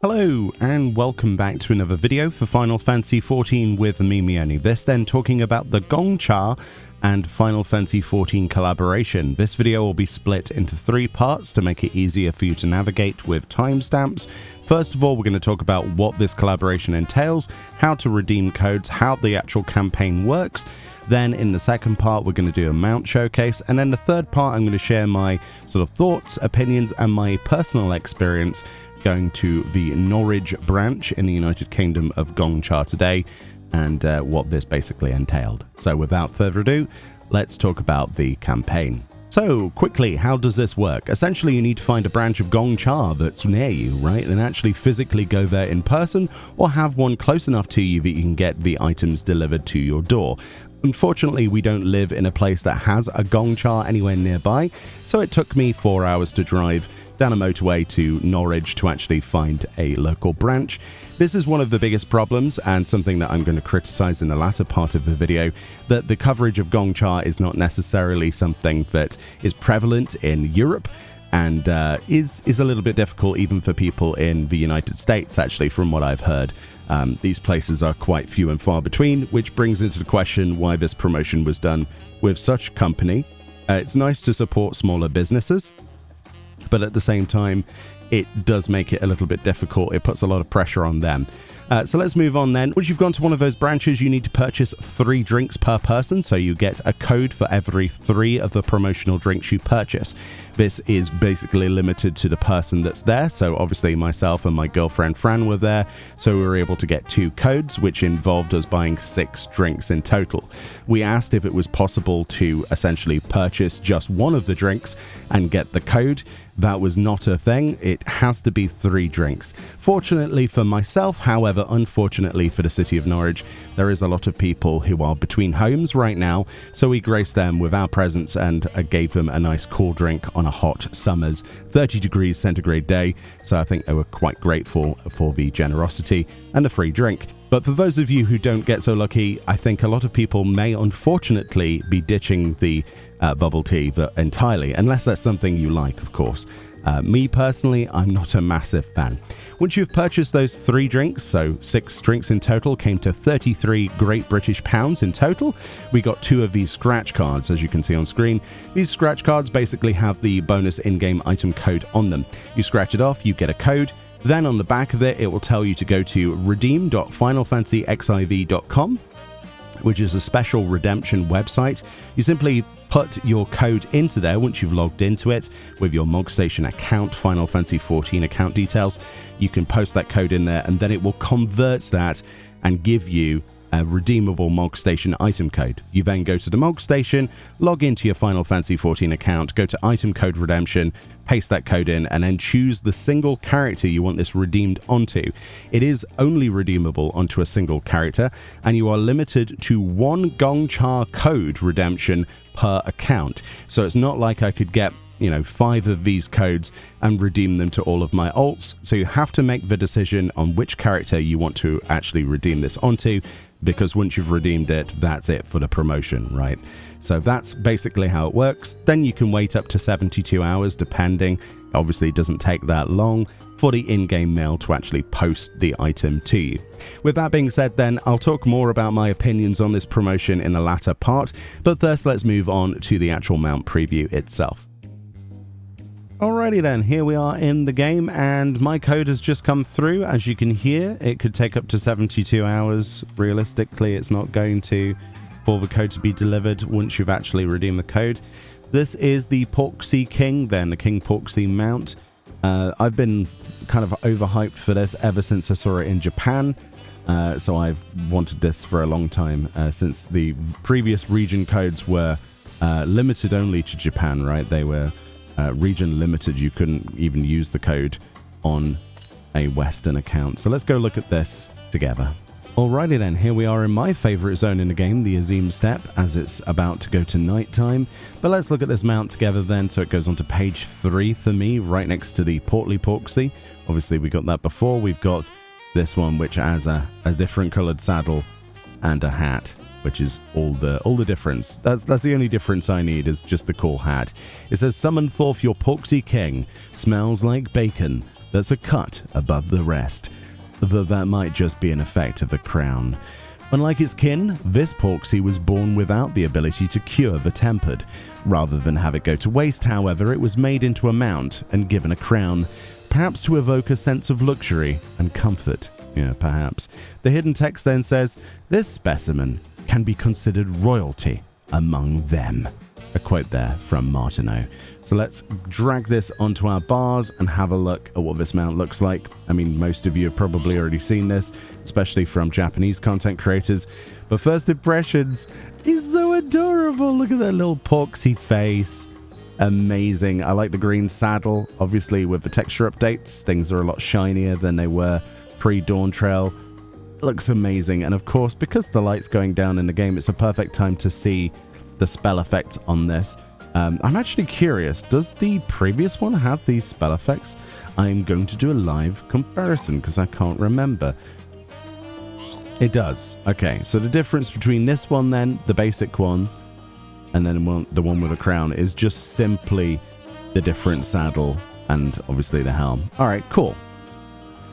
Hello and welcome back to another video for Final Fantasy XIV with me, Meoni. This then talking about the Gong and Final Fantasy XIV collaboration. This video will be split into 3 parts to make it easier for you to navigate with timestamps. First of all, we're going to talk about what this collaboration entails, how to redeem codes, how the actual campaign works. Then in the second part, we're going to do a mount showcase. And then the third part, I'm going to share my sort of thoughts, opinions, and my personal experience going to the Norwich branch in the United Kingdom of Gong today, and what this basically entailed. So without further ado, let's talk about the campaign. So quickly, how does this work? Essentially, you need to find a branch of Gong that's near you, right? And actually physically go there in person, or have one close enough to you that you can get the items delivered to your door. Unfortunately, we don't live in a place that has a Gong anywhere nearby, so it took me 4 hours to drive down a motorway to Norwich to actually find a local branch. This is one of the biggest problems, and something that I'm going to criticize in the latter part of the video, that the coverage of Gong is not necessarily something that is prevalent in Europe, and is a little bit difficult even for people in the United States, actually, from what I've heard. These places are quite few and far between, which brings into the question why this promotion was done with such company. It's nice to support smaller businesses, but at the same time, it does make it a little bit difficult. It puts a lot of pressure on them. So let's move on then. Once you've gone to one of those branches, you need to purchase 3 drinks per person, so you get a code for every 3 of the promotional drinks you purchase. This is basically limited to the person that's there, so obviously myself and my girlfriend Fran were there, so we were able to get 2 codes, which involved us buying 6 drinks in total. We asked if it was possible to essentially purchase just one of the drinks and get the code. That was not a thing. It has to be 3 drinks. Fortunately for myself, however, unfortunately for the city of Norwich, there is a lot of people who are between homes right now, so we graced them with our presence and gave them a nice cool drink on a hot summer's 30 degrees centigrade day, so I think they were quite grateful for the generosity and the free drink. But for those of you who don't get so lucky, I think a lot of people may unfortunately be ditching the bubble tea entirely, unless that's something you like, of course. Me personally, I'm not a massive fan. Once you've purchased those 3 drinks, so 6 drinks in total, came to 33 Great British pounds in total. We got 2 of these scratch cards, as you can see on screen. These scratch cards basically have the bonus in-game item code on them. You scratch it off, you get a code. Then on the back of it, it will tell you to go to redeem.finalfantasyxiv.com, which is a special redemption website. You simply put your code into there once you've logged into it with your MogStation account, Final Fantasy XIV account details. You can post that code in there, and then it will convert that and give you a redeemable MogStation item code. You then go to the MogStation, log into your Final Fantasy XIV account, go to item code redemption, paste that code in, and then choose the single character you want this redeemed onto. It is only redeemable onto a single character, and you are limited to 1 Gong code redemption per account. So it's not like I could get 5 of these codes and redeem them to all of my alts. So you have to make the decision on which character you want to actually redeem this onto, because once you've redeemed it, that's it for the promotion, right? So that's basically how it works. Then you can wait up to 72 hours, depending. Obviously, it doesn't take that long for the in-game mail to actually post the item to you. With that being said then, I'll talk more about my opinions on this promotion in the latter part, but first let's move on to the actual mount preview itself. Alrighty then, here we are in the game, and my code has just come through. As you can hear, it could take up to 72 hours. Realistically, it's not going to, for the code to be delivered once you've actually redeemed the code. This is the Porxie King, then the King Porxie mount. I've been kind of overhyped for this ever since I saw it in Japan. So I've wanted this for a long time, since the previous region codes were limited only to Japan, right? They were region limited. You couldn't even use the code on a Western account. So let's go look at this together. Alrighty then, here we are in my favorite zone in the game, the Azim Steppe, as it's about to go to nighttime. But let's look at this mount together then. So it goes on to page 3 for me, right next to the portly Porxie. Obviously we got that before. We've got this one, which has a different colored saddle and a hat, which is all the difference. That's the only difference I need, is just the cool hat. It says, "Summon forth your Porxie King. Smells like bacon. that's a cut above the rest, though that might just be an effect of the crown. Unlike its kin, this Porxie was born without the ability to cure the tempered. Rather than have it go to waste, however, it was made into a mount and given a crown, perhaps to evoke a sense of luxury and comfort. Yeah, perhaps. The hidden text then says, "This specimen can be considered royalty among them." A quote there from Martineau. So let's drag this onto our bars and have a look at what this mount looks like. I mean, most of you have probably already seen this, especially from Japanese content creators. But first impressions, he's so adorable. Look at that little Porxie face. Amazing. I like the green saddle. Obviously, with the texture updates, things are a lot shinier than they were pre-Dawntrail. Looks amazing. And of course, because the light's going down in the game, it's a perfect time to see the spell effects on this. I'm actually curious, does the previous one have these spell effects? I'm going to do a live comparison because I can't remember. It does. Okay, so the difference between this one then, the basic one, and then the one with a crown is just simply the different saddle and obviously the helm. All right, cool.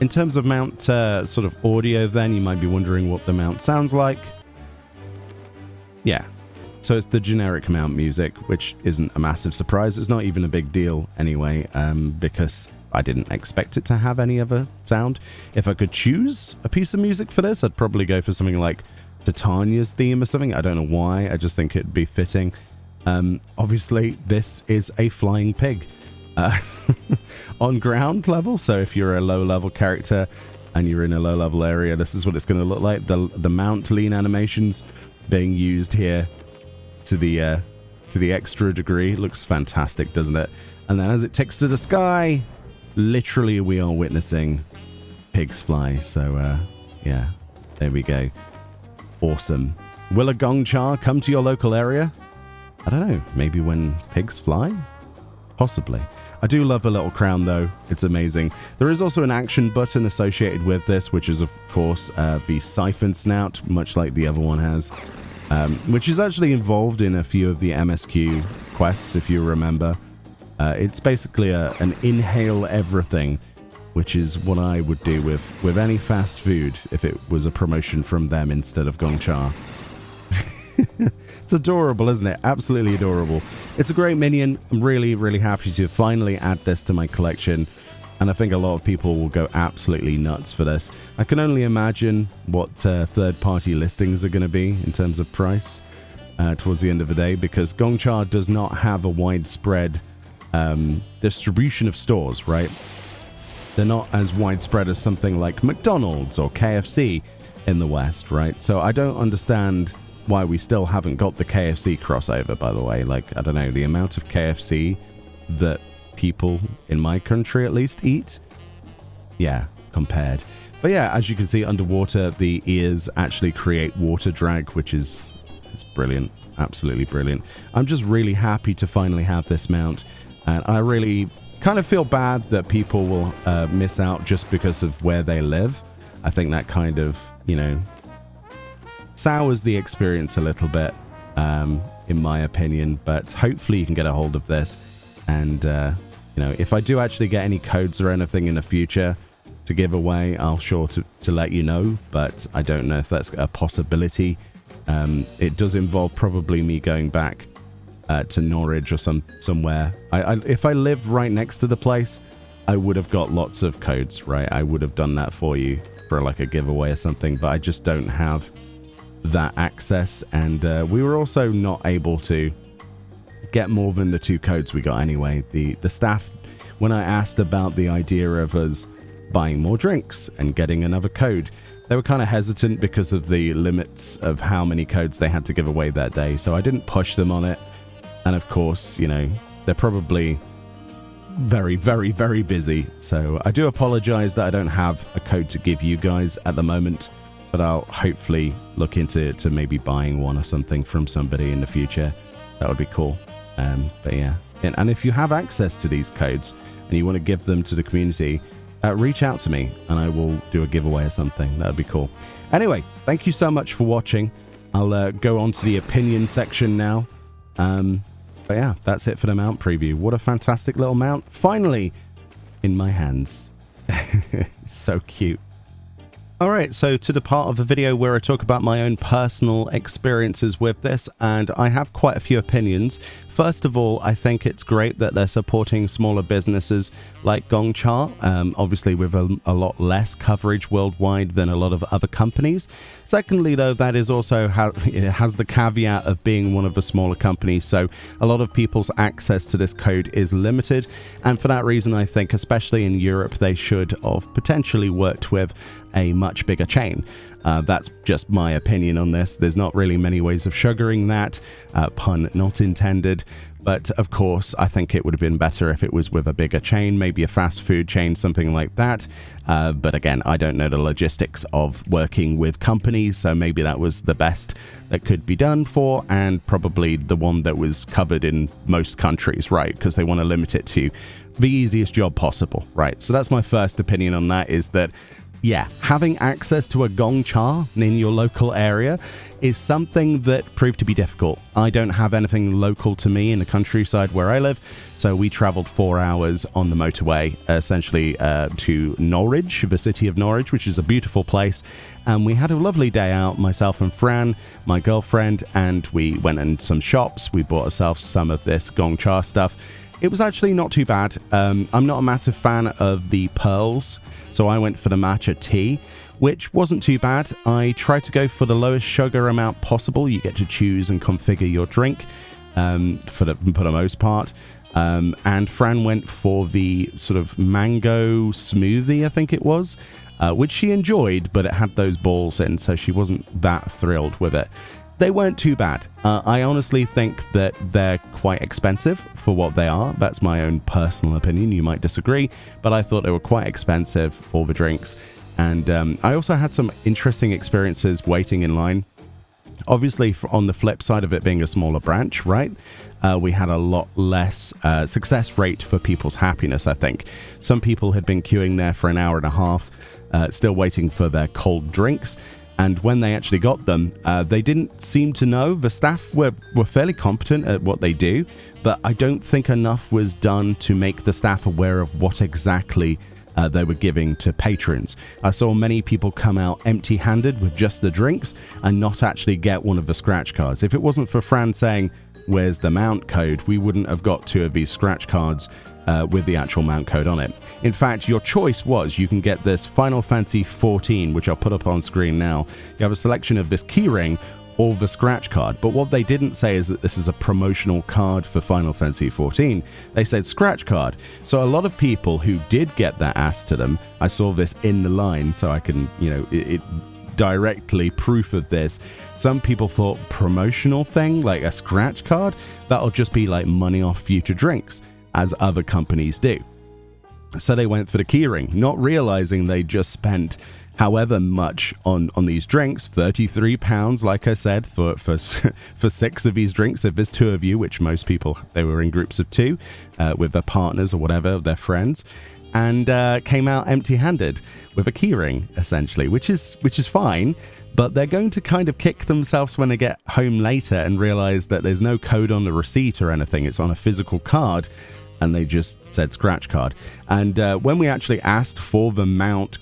In terms of mount sort of audio then, you might be wondering what the mount sounds like. Yeah. So it's the generic mount music, which isn't a massive surprise. It's not even a big deal anyway, because I didn't expect it to have any other sound. If I could choose a piece of music for this, I'd probably go for something like Titania's theme or something. I don't know why. I just think it'd be fitting. Obviously, this is a flying pig on ground level. So if you're a low-level character and you're in a low-level area, this is what it's going to look like. The mount lean animations being used here to the extra degree. Looks fantastic, doesn't it? And then as it takes to the sky, literally we are witnessing pigs fly. So yeah, there we go. Awesome. Will a Gong char come to your local area? I don't know, maybe when pigs fly? Possibly. I do love the little crown though, it's amazing. There is also an action button associated with this, which is of course the siphon snout, much like the other one has. Which is actually involved in a few of the MSQ quests, if you remember. It's basically an inhale everything, which is what I would do with any fast food if it was a promotion from them instead of Gong Cha. It's adorable, isn't it? Absolutely adorable. It's a great minion. I'm really, really happy to finally add this to my collection. And I think a lot of people will go absolutely nuts for this. I can only imagine what third-party listings are going to be in terms of price towards the end of the day, because Gong Cha does not have a widespread distribution of stores, right? They're not as widespread as something like McDonald's or KFC in the West, right? So I don't understand why we still haven't got the KFC crossover, by the way. Like, I don't know, the amount of KFC that people in my country at least eat, yeah, compared. But yeah, as you can see underwater, the ears actually create water drag, which is brilliant, absolutely brilliant. I'm just really happy to finally have this mount, and I really kind of feel bad that people will miss out just because of where they live. I think that kind of, you know, sours the experience a little bit, in my opinion, but hopefully you can get a hold of this. And, you know, if I do actually get any codes or anything in the future to give away, I'll sure to let you know, but I don't know if that's a possibility. It does involve probably me going back to Norwich or somewhere. If I lived right next to the place, I would have got lots of codes, right? I would have done that for you for like a giveaway or something, but I just don't have that access. And we were also not able to get more than the 2 codes we got anyway. The staff, when I asked about the idea of us buying more drinks and getting another code, they were kind of hesitant because of the limits of how many codes they had to give away that day. So I didn't push them on it. And of course, you know, they're probably very, very, very busy. So I do apologize that I don't have a code to give you guys at the moment, but I'll hopefully look into maybe buying one or something from somebody in the future. That would be cool. But yeah, and if you have access to these codes and you want to give them to the community, reach out to me and I will do a giveaway or something. That would be cool. Anyway, thank you so much for watching. I'll go on to the opinion section now. But yeah, that's it for the mount preview. What a fantastic little mount. Finally in my hands. So cute. Alright, so to the part of the video where I talk about my own personal experiences with this, and I have quite a few opinions. First of all, I think it's great that they're supporting smaller businesses like Gong, obviously with a lot less coverage worldwide than a lot of other companies. Secondly, though, that is also it has the caveat of being one of the smaller companies, so a lot of people's access to this code is limited, and for that reason, I think, especially in Europe, they should have potentially worked with a much bigger chain. That's just my opinion on this. There's not really many ways of sugaring that, pun not intended. But of course, I think it would have been better if it was with a bigger chain, maybe a fast food chain, something like that. But again, I don't know the logistics of working with companies, so maybe that was the best that could be done for, and probably the one that was covered in most countries, right? Because they want to limit it to the easiest job possible, right? So that's my first opinion on that, is that yeah, having access to a Gong Cha in your local area is something that proved to be difficult. I don't have anything local to me in the countryside where I live, so we traveled 4 hours on the motorway, essentially to Norwich, the city of Norwich, which is a beautiful place, and we had a lovely day out, myself and Fran, my girlfriend, and we went in some shops. We bought ourselves some of this Gong Cha stuff. It was actually not too bad. I'm not a massive fan of the pearls, so I went for the matcha tea, which wasn't too bad. I tried to go for the lowest sugar amount possible. You get to choose and configure your drink for the most part. And Fran went for the sort of mango smoothie, I think it was, which she enjoyed, but it had those balls in, so she wasn't that thrilled with it. They weren't too bad. I honestly think that they're quite expensive for what they are. That's my own personal opinion. You might disagree, but I thought they were quite expensive for the drinks. And I also had some interesting experiences waiting in line. Obviously, on the flip side of it being a smaller branch, right? We had a lot less success rate for people's happiness, I think. Some people had been queuing there for an hour and a half, still waiting for their cold drinks. And when they actually got them, they didn't seem to know. The staff were fairly competent at what they do, but I don't think enough was done to make the staff aware of what exactly they were giving to patrons. I saw many people come out empty-handed with just the drinks and not actually get one of the scratch cards. If it wasn't for Fran saying, "Where's the mount code?" we wouldn't have got 2 of these scratch cards with the actual mount code on it. In fact, your choice was you can get this Final Fantasy XIV, which I'll put up on screen now. You have a selection of this keyring or the scratch card, but what they didn't say is that this is a promotional card for Final Fantasy XIV. They said scratch card. So a lot of people who did get that asked to them, I saw this in the line, so I can, it directly proof of this. Some people thought promotional thing, like a scratch card, that'll just be like money off future drinks, as other companies do. So they went for the keyring, not realizing they just spent however much on these drinks, £33, like I said, for 6 of these drinks. If there's 2 of you, which most people, they were in groups of 2 with their partners or whatever, their friends, and came out empty-handed with a keyring, essentially, which is fine, but they're going to kind of kick themselves when they get home later and realize that there's no code on the receipt or anything. It's on a physical card, and they just said scratch card. And when we actually asked for the mount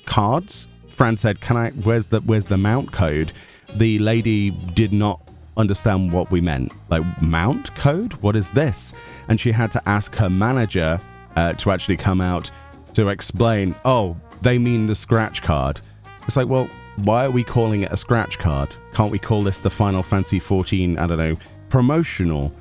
cards, Fran said, where's the mount code? The lady did not understand what we meant. Like, mount code? What is this? And she had to ask her manager to actually come out to explain, oh, they mean the scratch card. It's like, well, why are we calling it a scratch card? Can't we call this the Final Fantasy XIV, I don't know, promotional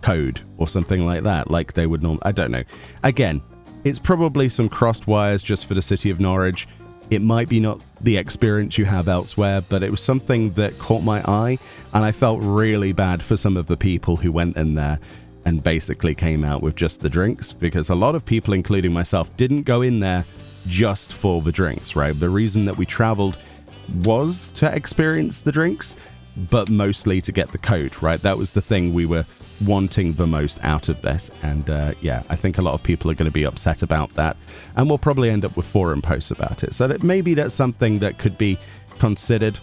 code or something like that, like they would normally? I don't know. Again, it's probably some crossed wires just for the city of Norwich. It might be not the experience you have elsewhere, but it was something that caught my eye, and I felt really bad for some of the people who went in there and basically came out with just the drinks, because a lot of people, including myself, didn't go in there just for the drinks, right? The reason that we traveled was to experience the drinks, but mostly to get the code, right? That was the thing we were wanting the most out of this. And yeah, I think a lot of people are going to be upset about that, and we'll probably end up with forum posts about it. So that maybe that's something that could be considered.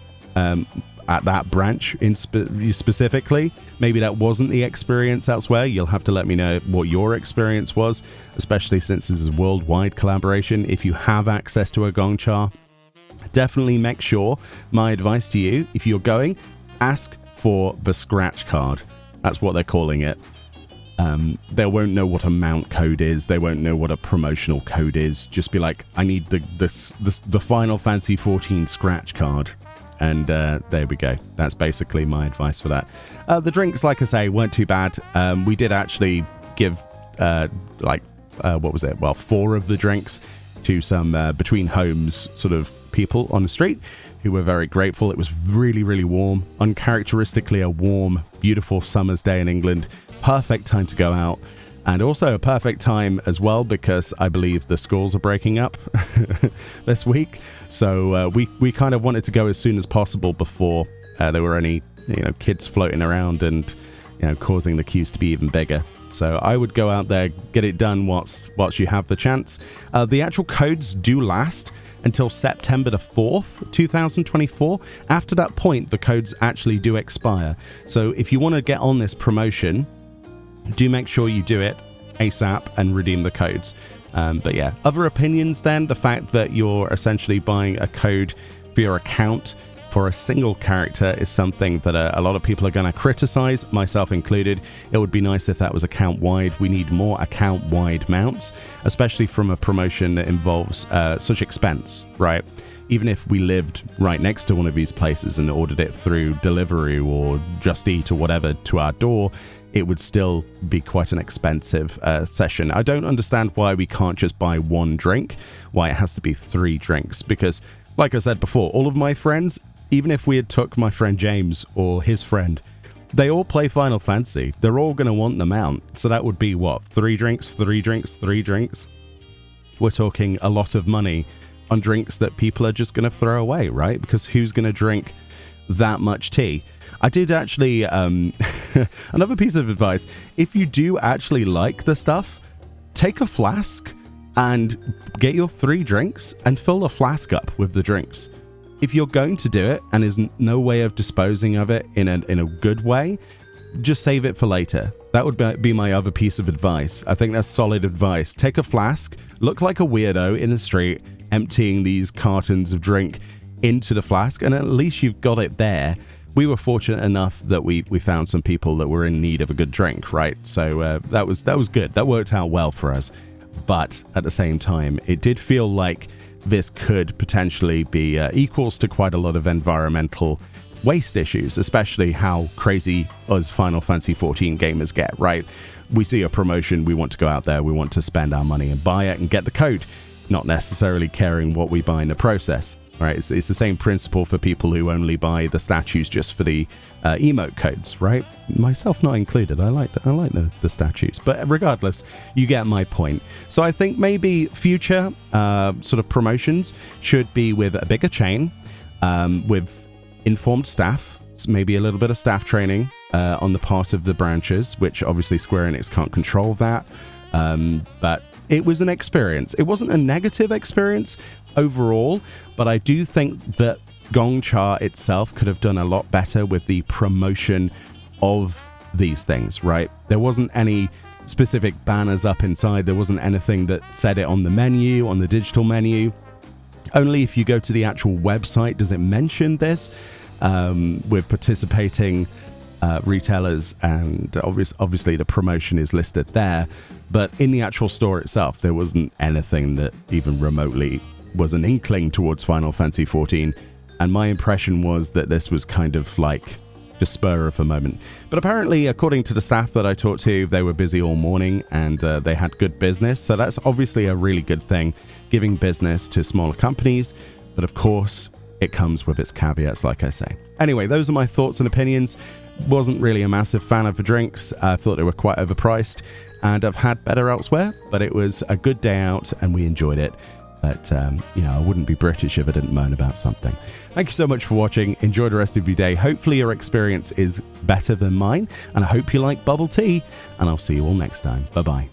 at that branch in specifically. Maybe that wasn't the experience elsewhere. You'll have to let me know what your experience was, especially since this is a worldwide collaboration. If you have access to a Gong Cha, definitely make sure, my advice to you, if you're going, ask for the scratch card. That's what they're calling it. They won't know what a mount code is. They won't know what a promotional code is. Just be like, I need the Final Fantasy 14 scratch card. And there we go. That's basically my advice for that. The drinks, like I say, weren't too bad. We did actually give, what was it? Well, 4 of the drinks to some between homes sort of people on the street who were very grateful. It was really, really warm. Uncharacteristically a warm, beautiful summer's day in England. Perfect time to go out, and also a perfect time as well because I believe the schools are breaking up this week. So we kind of wanted to go as soon as possible before there were any kids floating around and causing the queues to be even bigger. So I would go out there, get it done whilst you have the chance. The actual codes do last until September the 4th, 2024. After that point, the codes actually do expire. So if you want to get on this promotion, do make sure you do it ASAP and redeem the codes. But yeah, other opinions then, the fact that you're essentially buying a code for your account for a single character is something that a lot of people are going to criticize, myself included. It would be nice if that was account-wide. We need more account-wide mounts, especially from a promotion that involves such expense, right? Even if we lived right next to one of these places and ordered it through Deliveroo or Just Eat or whatever to our door, it would still be quite an expensive session. I don't understand why we can't just buy 1 drink, why it has to be 3 drinks, because like I said before, all of my friends, even if we had took my friend James or his friend, they all play Final Fantasy. They're all going to want the mount. So that would be what? 3 drinks, 3 drinks, 3 drinks? We're talking a lot of money on drinks that people are just going to throw away, right? Because who's going to drink that much tea? I did actually, another piece of advice, if you do actually like the stuff, take a flask and get your 3 drinks and fill the flask up with the drinks. If you're going to do it and there's no way of disposing of it in a good way, just save it for later. That would be my other piece of advice. I think that's solid advice. Take a flask, look like a weirdo in the street, emptying these cartons of drink into the flask, and at least you've got it there. We were fortunate enough that we found some people that were in need of a good drink, right? So that was good. That worked out well for us. But at the same time, it did feel like this could potentially be equals to quite a lot of environmental waste issues, especially how crazy us Final Fantasy 14 gamers get, right? We see a promotion, we want to go out there, we want to spend our money and buy it and get the code, not necessarily caring what we buy in the process. Right, it's the same principle for people who only buy the statues just for the emote codes, right? Myself not included. I like the statues, but regardless, you get my point. So I think maybe future sort of promotions should be with a bigger chain, with informed staff, maybe a little bit of staff training on the part of the branches, which obviously Square Enix can't control that, but it was an experience. It wasn't a negative experience overall, but I do think that Gong Cha itself could have done a lot better with the promotion of these things, right? There wasn't any specific banners up inside. There wasn't anything that said it on the menu, on the digital menu. Only if you go to the actual website does it mention this with participating retailers, and obviously the promotion is listed there, but in the actual store itself there wasn't anything that even remotely was an inkling towards Final Fantasy 14, and my impression was that this was kind of like just spur of a moment. But apparently, according to the staff that I talked to, they were busy all morning and they had good business, so that's obviously a really good thing, giving business to smaller companies, but of course it comes with its caveats, like I say. Anyway, those are my thoughts and opinions. Wasn't really a massive fan of the drinks. I thought they were quite overpriced, and I've had better elsewhere, but it was a good day out and we enjoyed it. But, I wouldn't be British if I didn't moan about something. Thank you so much for watching. Enjoy the rest of your day. Hopefully your experience is better than mine, and I hope you like bubble tea, and I'll see you all next time. Bye-bye.